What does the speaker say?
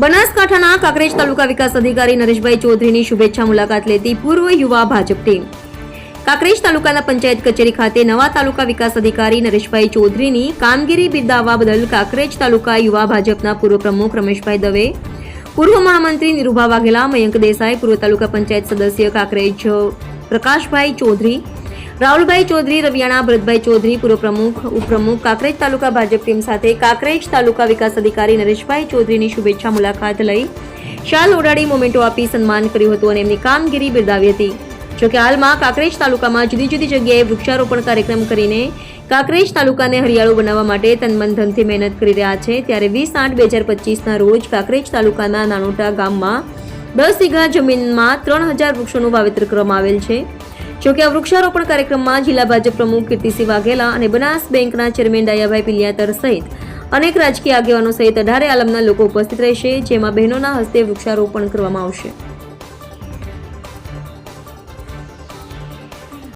બનાસકાંઠાના કાંકરેજ તાલુકા વિકાસ અધિકારી નરેશભાઈ ચૌધરીની શુભેચ્છા મુલાકાત લેતી પૂર્વ યુવા ભાજપ ટીમ. કાંકરેજ તાલુકાના પંચાયત કચેરી ખાતે નવા તાલુકા વિકાસ અધિકારી નરેશભાઈ ચૌધરીની કામગીરી બિરદાવવા બદલ કાંકરેજ તાલુકા યુવા ભાજપના પૂર્વ પ્રમુખ રમેશભાઈ દવે, પૂર્વ મહામંત્રી નિરૂભા વાઘેલા, મયંક દેસાઈ, પૂર્વ તાલુકા પંચાયત સદસ્ય કાંકરેજ પ્રકાશભાઈ ચૌધરી, રાહુલભાઈ ચૌધરી, રવિયાણા ભરતભાઈ ચૌધરી, પૂર્વ પ્રમુખ, ઉપપ્રમુખ, કાંકરેજ તાલુકા ભાજપ ટીમ સાથે કાંકરેજ તાલુકા વિકાસ અધિકારી નરેશભાઈ ચૌધરીની શુભેચ્છા મુલાકાત લઈ શાલ ઓઢાડી મોમેન્ટો આપી સન્માન કર્યું હતું અને એમની કામગીરી બિરદાવી હતી. જોકે હાલમાં કાંકરેજ તાલુકામાં જુદી જુદી જગ્યાએ વૃક્ષારોપણ કાર્યક્રમ કરીને કાંકરેજ તાલુકાને હરિયાળું બનાવવા માટે તનમન ધનથી મહેનત કરી રહ્યા છે. ત્યારે 20/8/2025ના રોજ કાંકરેજ તાલુકાના નાનોટા ગામમાં 10 વીઘા જમીનમાં 3000 વૃક્ષોનું વાવેતર કરવામાં આવેલ છે. જોકે આ વૃક્ષારોપણ કાર્યક્રમમાં જિલ્લા ભાજપ પ્રમુખ કીર્તિસિંહ વાઘેલા અને બનાસ બેંકના ચેરમેન ડાયાભાઈ પિલિયાતર સહિત અનેક રાજકીય આગેવાનો સહિત 18 આલમના લોકો ઉપસ્થિત રહેશે, જેમાં બહેનોના હસ્તે વૃક્ષારોપણ કરવામાં આવશે.